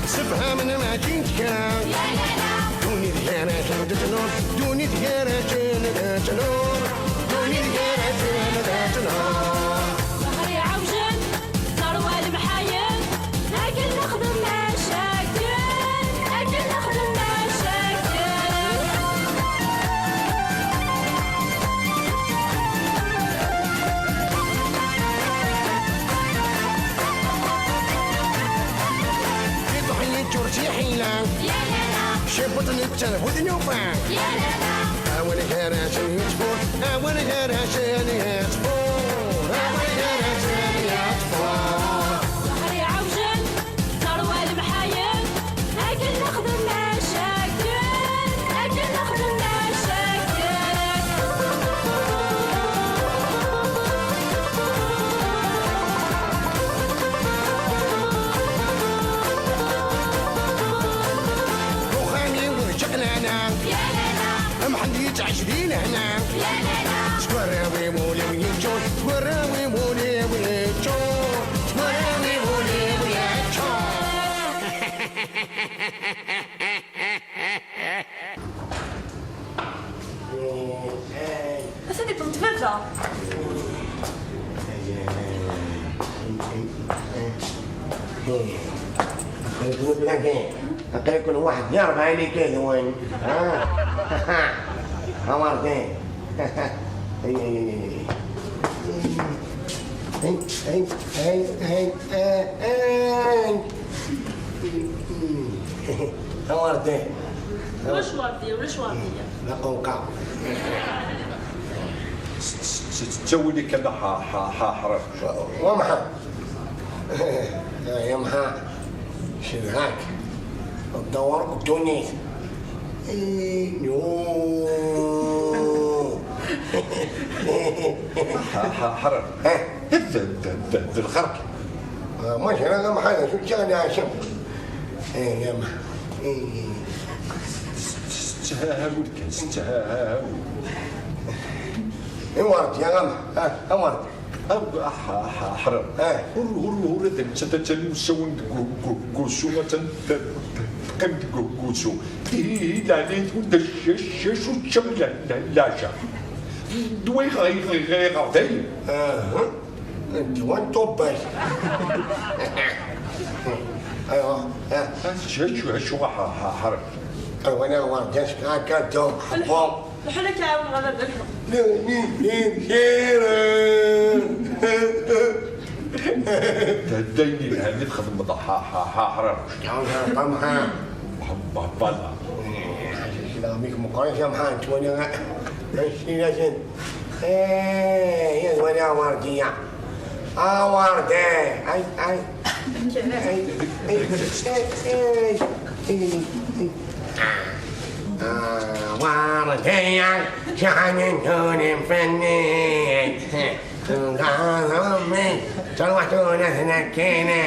سبها من ما جيتك دوني ديانا تنور دوني ديانا تنور دوني ديانا تنور ظهري عوجن ثروة المحايل لكن نخدم مشاكل لكن نخدم مشاكل حيلة يا لالا شبطني التلفون يوفا يا لالا أول كراشن يصفور أول كراشن يصفور أول كراشن يصفور ظهري عوجن ثروة المحايل لكن نخدم مشاكل لكن نخدم مشاكل يا لالا محد يتعشرين هنا يا لالا سكوراوي مولي ويجون سكوراوي مولي ويجون سكوراوي مولي ويجون أسني بنتفرج يقول لك أقول كل واحد يربع لي كذا وين عمرتين عمرتين وش وردية وش وردية لا قوقع تسوي لي كذا حرف ومحا يا محا شبهاك الدور التونيس حرف بالخرق ماشي انا ما حاجه شو تشغل يا شم يا محا تهاول تهاول ورد يا غم ورد حرف هو تتلو سون قوسو قم قوسو لا نتو شو تشم لا شا دوي غير غادي انت وين طبش ايوه شو حرف وانا ورد جالس كاتو حبوب وحنا كاون غدا نلحق تهديني لهني تخدم مضحى حرام طمها بلا سلاميك مقايسة يا محمد وانا ماشي لازم يا وانا وردية وردي اي وردية شحن توني فنين غامي صلواتنا هناكينا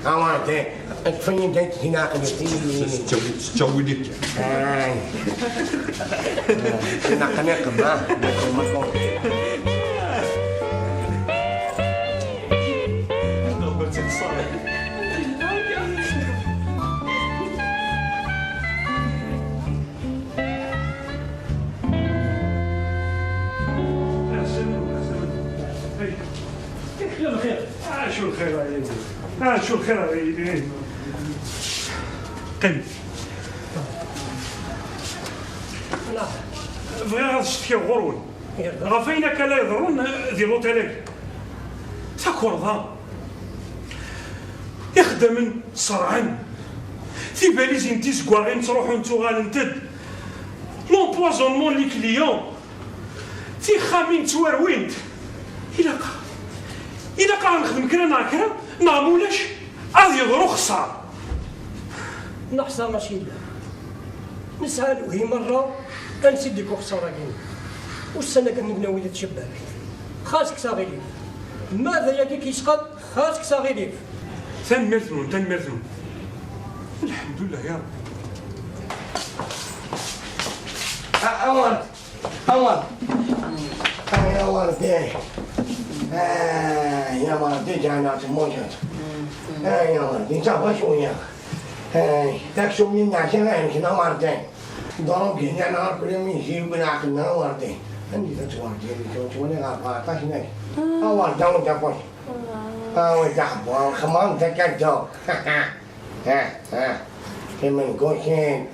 وردي فين جيت هنا تسوي لك نقنق ما يلا خير. شو الخير يا ولدي؟ شو الخير يا ولدي؟ قل. لا. بغينا تشتكي غرون. غفينك لا يضرون ذي لوتيليك. تاكورضا. يخدم صرعا. في بالي زين تيسكواغين تروحوا نتو غالنتد. لومبوازونمون لي كليون. تي خامين تواروينت. إلا قا نخدم كرا ناكرا نعمولاش غادي يضرو خسارة. نحصى ماشي لا نسأل وهي مرة أنسيد ديكو خسارة كاين واش سنة كنبنا ولاد شباب خاصك صاغيليف ماذا ياكي كيسقط خاصك صاغيليف تنمرثنون الحمد لله يا رب. أورد يا مرضي جانا تموجد يا مرضي تعرف شوية تكشف من عشان كنا مرضين ضرب هنا نهار كل يوم يجي بنعقلنا وردين عندي تتوردي توني غابة تاشنك أول داون تقول أول تحبوا خمان تكدو كم نقول شين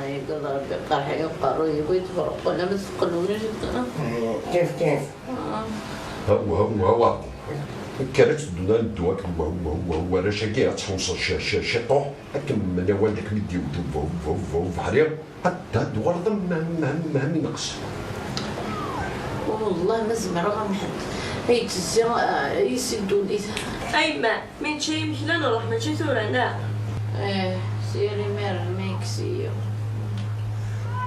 يقدر بقرح يقروا يتفرق ولا مسقلون جدا كيف هو كانت الدنيا الدواك هو رشاكي تحوص شطوح لكن من والدك مدي وفحرير حتى دوار ما من نقص والله ما سمع رقم حد هي تزيا يسدوا لي أيما من شي مشلا نروح من شي ثورنا. سيري مير ميكسيو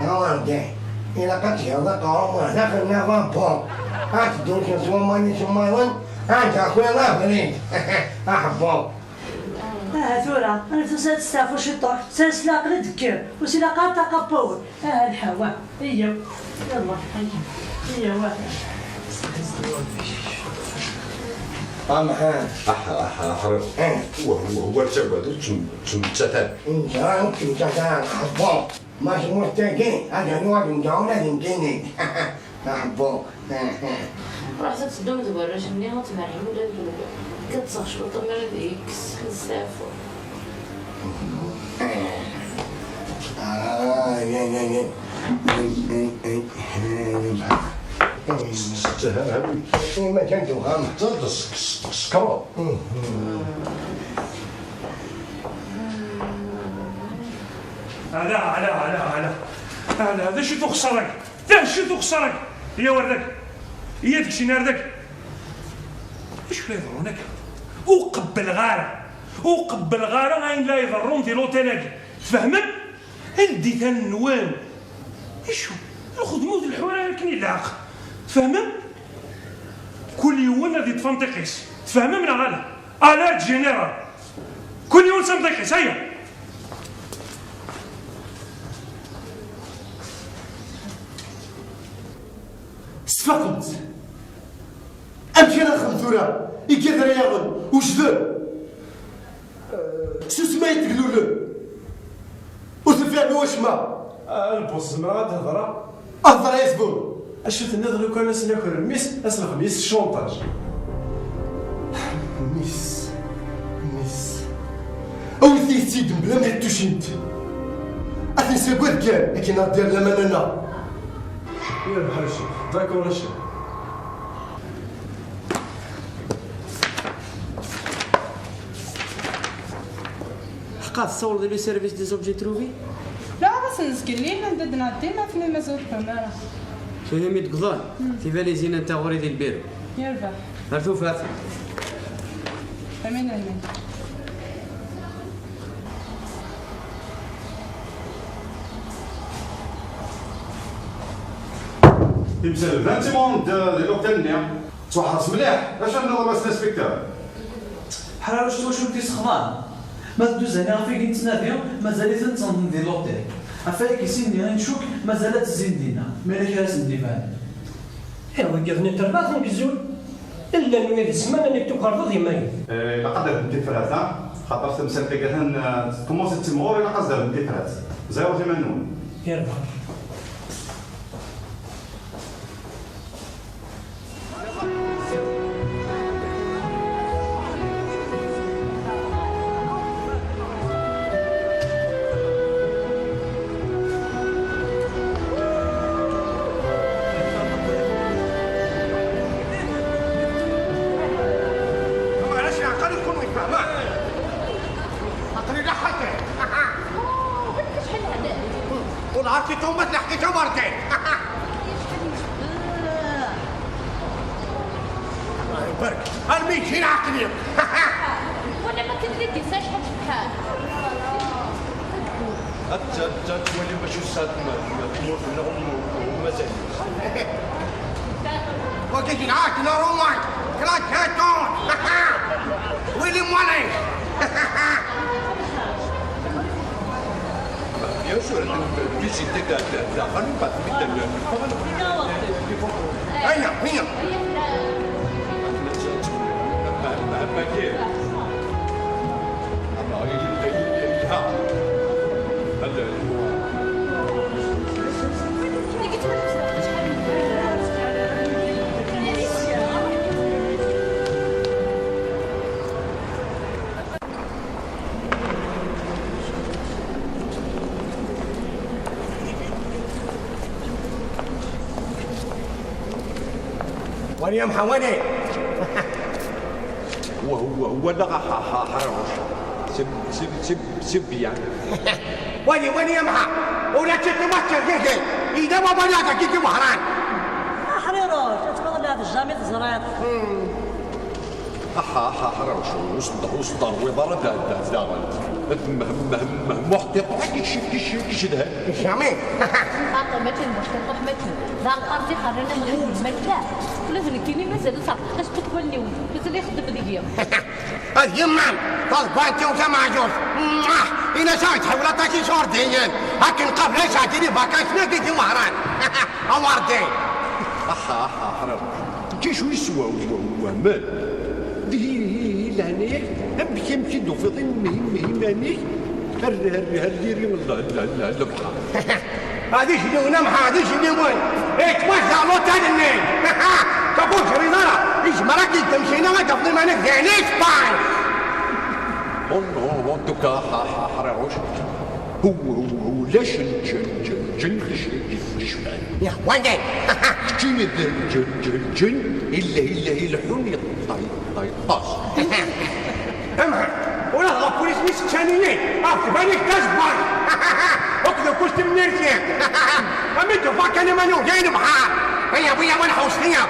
أوردي إذا كنت يلا قوم دخلنا فابون أتدوش سوماني سوماون أنت أخوي الله فريد أحبون ثورة أنا تستافو شطوح سنسلاق لدكير وسلاقات تقبول الحوا هي يلا هي واحد أما حرق وهو الجواد تمتثل إن شاء الله تمتثل أحبون ماشي مستقيم هذا نوع من جونا يمكنني أحبون رحت تدوم تبرش مني هتمرحي ولا كتصغ شوطة مرد إكس خزافو ما كنت وهم سكرات هذا شو تخسرك شو تخسرك يا وردك هي داكشي ناردك اش لا يضرونك وقبل غاره غاين لا يضرون في لوتيلاك تفهمن هندي تنوام ايشو الخدمه د الحوار كني العاق تفهمن كل يوم غادي تفنطقيس تفهمن من غالا الات جينيرال كل يوم تنطقيس هيا استفقد أمشي أنا خمسورة يقدر ياخذ وش ذا شو سميت قلولو وتفهم واش ما البوس ما تهضر أهضر يا زبون اشوف النظر لو كان ناكل الميس اسلخ ميس الشونطاج ميس أو ثيتي بلا ما حتوش انت أتنسى قد كان لكن أدير لما أنا يا بحال الشيء داكور الشيء حقا تصور لي سيرفيس دي زوبجي تروفي لا بس نسكلين ندنا ديما في ما زود فمارا فهمي تقضان تيفالي زينة انت غوري ديال البيرو يرفع عرفو فات امين يمثل الفانتيمون ديال لوكتيل نيا توحرص مليح باش نضرب الانسبكتور بحال واش ولدي سخمان ما دوز هنا فين تناديو مازال تنظن ديال لوطيل عفاك كيسيني غنشوك مازالت الزين دينا مالك راس نديفان ايوا قضني ترباطني بالزول الا من هذه السمانه انك تقرض ضيماي لا قدر ندي فرات خاطر تمثل كان كومونسي تمور لا قصدر ندي فرات 0.80 يربح سي توماس اللي حكيتها مرتين. الله يبارك الميت شي العقلية. ولا ما كنتي ساش حد بحال حتى تولي باش يساد تموت لهم ومازال وكيجي نعاك نروماي كلاك هاتون. ويلي مولاي. Bien sûr, visiter la rue, pas هيا وليم حوالي. هو لا حرامش سب يعني. وليم ها ولا تتمثل جيجي إذا ما بلاك جيجي مهران. حريروش تفضل هذا الجامع تزرعت. حرامش وصدر وضرب محتق كيش ده شامي. مثل مشتق مثل ذا قرتي خرجنا من المكلا لازم كيني مازال صح اش تقولي مازال يخدم ديال اليمام طلبانتي وجماعة جوز إنا ساعد حولة تاكي شوردين لكن قبل ساعتين باكاش نقيتي مهران. أواردين. حرام كي شو يسوى وهمان دي لهناك أبكي يمشي دوفيضين مهماني هالديري من البحر. هذيش اللي ونمحى هذيش اللي وين اتوزع له تاني النيل. كابوش رينارا ايش مراكي تمشينا ما قبل ما نفقع ليش باي. هون دوكا حراوش هو ليش الجن شبان يا وين جن الجن إلا يلحون يطاس. امها ولا البوليس مش تشانيين بالك تزبط. اكذب كنت من نرسيك. امنتو فاكني منو جايين بحار. هيا بيا وين حوصية.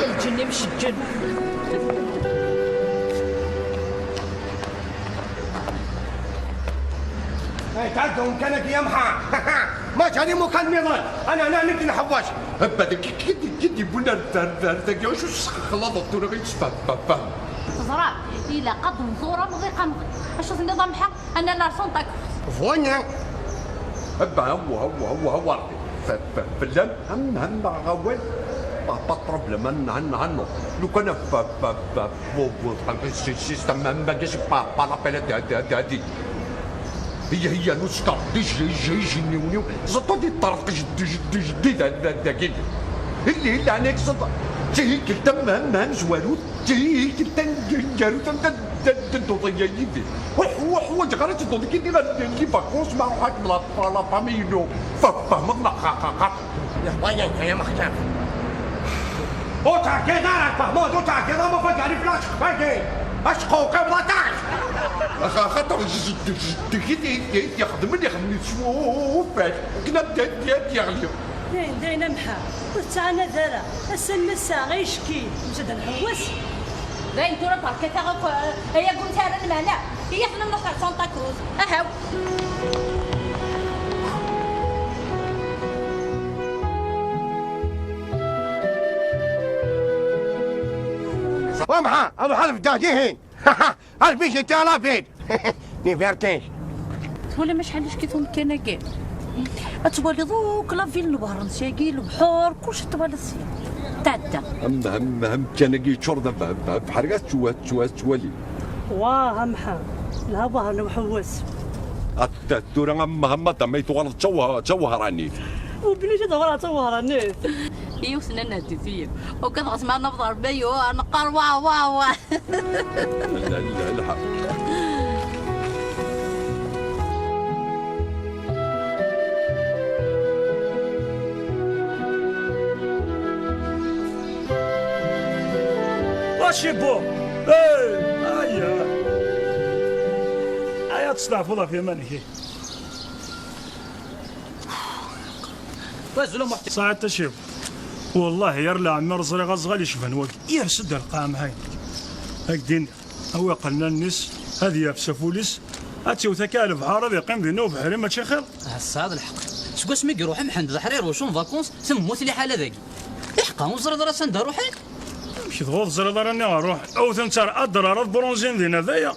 الجن مش الجن. تعدوا مكانك يا محا. ما جاني مكان نضل انا نمكن نحوش. هبدا كدي بنا ترتاقي شو خلطت ولا غير فهم. تزرع إلا قد نزورة مضيقة أشوف النظام حق أنا لارسون طاك فوين هبا هو فلان هم غوال با بروبليم عنه لو كان السيستم ما جاش با لابيل هادي هي نسكر يجنيوني زطو دي الطرف جديد هذاك اللي عليك صدق تي كنت مهم زوالو تي كنت نجارو تنتوضيا يدي هو جغرت تنتوضي كي دير لي فاكونس مع واحد لا فامي نو فهمنا خاخ يا وين يا مختار اوتا كذا فهموا اوتا كذا ما فكر فلاش فاكي اشقو قبل تاعك خاطر يخدمني شوفات كنا بدات يغلي داينا محا وتاعنا ذرا السنة الساعة غيشكي مشد نحوس باين تورا باركة تاعك هي قلت هذا المعنى هي حنا نروح سانتا كروز اهاو ومحا ابو حلف داجيهين البيش تاع فين نيفرتيش ولا ما شحالش كيفهم كناكين اتوالي دوك لا فيل البحر نساقي البحور كلشي طوال السير تعدى هم كناكي شرطة بحرقات توالي واه محا لا بحر محوس التورا هم تميت ورا توهراني وبليش دورا توهراني يوسنا نادي فيه وكذا اسمع نفضل بيو نقر وا لا واشي بو ايا تصنع فوضى في مانك وازلو محتي صاع تشيب والله يرلا عمر زري غزغال يشبن وقت يرسد القام هاي هكدين هو قلنا الناس هذه يافسا فوليس هاتي وثكالف عارض يقيم ذي نوب حريم ماشي خير هسا الحق سكواش مي يروح محمد الحرير وشون فاكونس سموت لي حاله ذاك يحقا وزر دراسه ندار روحي مشي تغوض زري راني غنروح او ثنتار اضرار برونزين ذي هذايا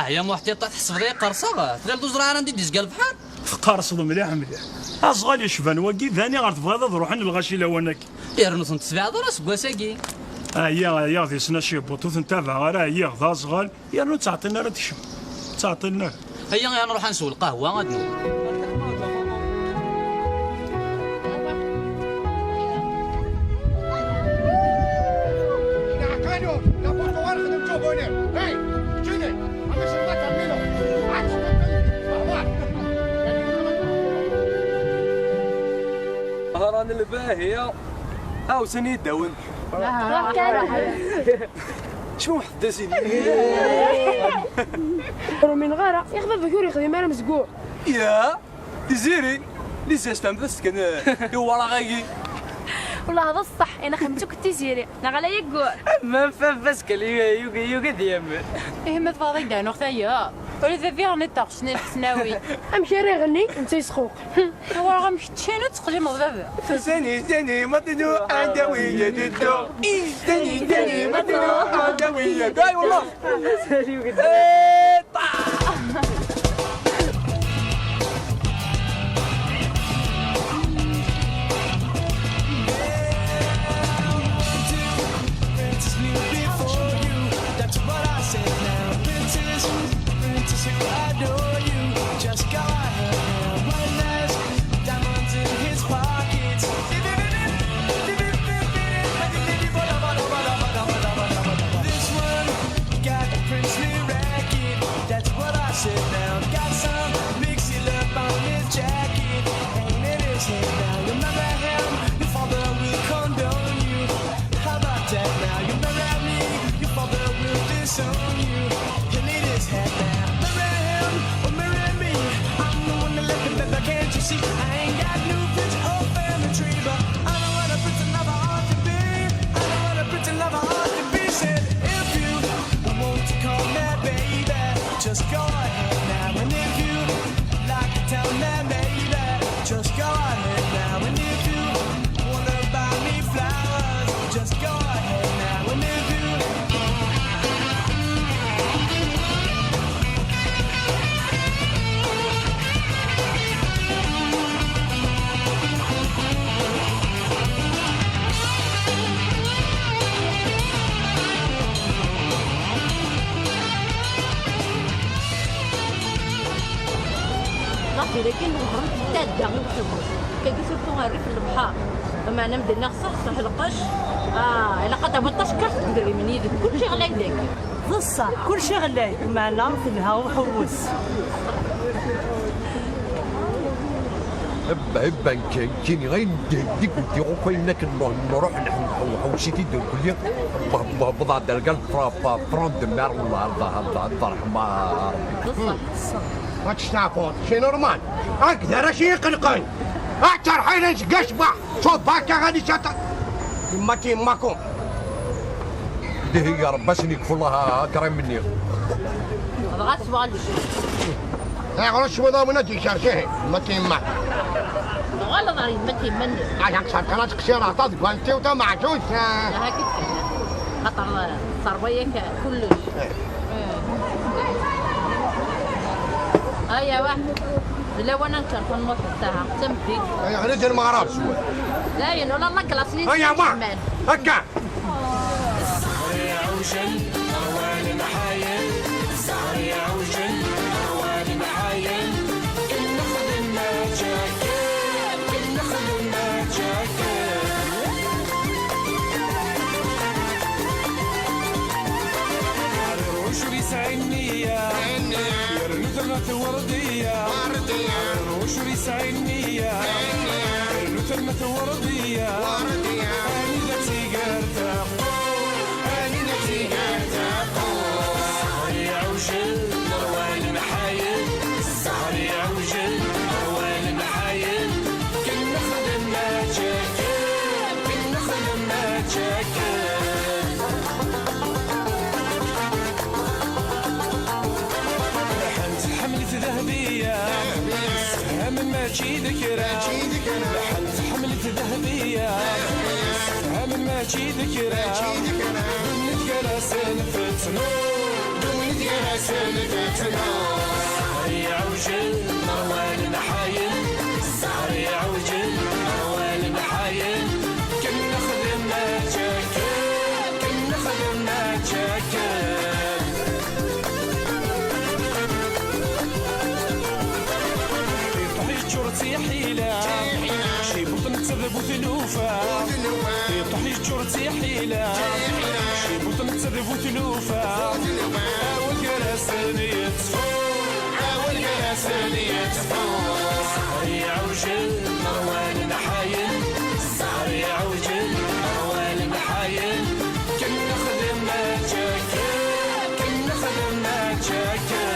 يا محتي تحسب ذي قرصه تغير دوز راه عندي ديس قلب بحال قارص مليح مليح اصغال يشبن وقي ثاني غتبغى تروح نلغاشي لونك يرنو تسبع دراس كواساكي يا ذي سنا شي بوطوث نتابع راه يا ذا صغال يرنو تعطينا راه تشم تعطينا هيا نروح نسول القهوه غادي هران الباهية أو سني داون شو محدثين من غارة ياخذ الذكور يخدم انا مسقوع يا تزيري لسه استنفست كان يورا غايي والله هذا الصح انا خمتو كنتي زيري انا غلا يقول ما فاس كلي يوغي ديام ايه ما فاضي دانو ختايا ولي فيها نطاق شناوي امشي راه يغني انت يسخوق هو راه مشيت شنو تقليم بابا ثاني ما تدو عدوية جدو ثاني ما تدو عدوية قاي والله Just go ahead now, and if you like to tell me, baby, just go ahead now, and if you wanna buy me flowers, just go ahead now, and if you لكن البحر تادا وحبوس كيسوقوا غير في البحر اما انا مدينا صح القش الا قطع بطاش كاس تقدري من يدك كلشي غلا يدك بصح كلشي غلاي معنا في الهوا وحوس هبا كاين غير ديك نديرو كاينك نروح نحوشيتي دو كلي بضع القلب فرون دمار والله الله يرحمها ربي هاتش تعرفون شي نورمال هكذا راه شي يقلقني اكثر حين قشبع شوف باكا غادي شاطر يما تيماكم دي هي ربي سنيك الله كريم مني غات سوالش ها غرش وضا منتي شارشيه ما تيما والله ضري ما تيمني عاد شاطرات قشيره عطات كوانتي وتا معجوش هاكي خطر صربيه كلش هيا واحد لا وانا نكرف الموت تاعها تمدي هيا غير المغرب شويه لا ين ولا الله كلاس لي هيا ما هكا يا وجن رواني محايل سهر يا وجن رواني محايل كل نخدم ما جاكل كل نخدم ما جاكل وش بيسعدني يا ثمة وردية وش بيسعدني يا ثمة وردية أني نتي قرتاق أني نتي قرتاق سهر يا وجل رواني محايل سهر يا وجل رواني محايل كل نخدم ما ماشي ذكرى بحال حملت ذهبية فهم ماشي ذكرى بنت جلسان فتنو بنت جلسان فتنو سهري عوجل مروان نحايل سهري عوجل مروان نحايل كنا خدمنا جاكل كنا خدمنا جاكل جرتي حيلة شي بطن تذب وثلوفة يطحي جرتي حيلة شي بطن تذب وثلوفة أول جرسان يطفو أول جرسان يطفو سهري عوجل مروان نحايل سهري عوجل مروان نحايل كنا خدمنا جاكل كنا خدمنا جاكل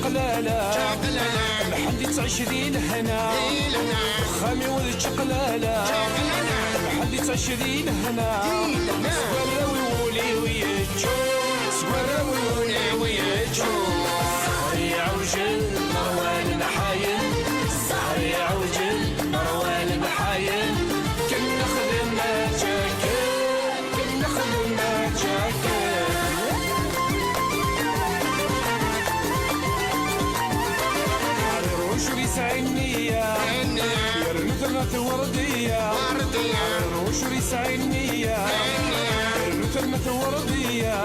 قلالة محدي تعيش ذي الهنا خامي ولد شقلالة محدي تعيش ذي الهنا سوراوي وولي ويجو سوراوي وولي ويجو سهري عوجل مروان نحايل سهري عوجل مروان نحايل كنا خدمنا جاكل كنا خدمنا جاكل سعينية يرنث وردية وشري سعينية يرنث وردية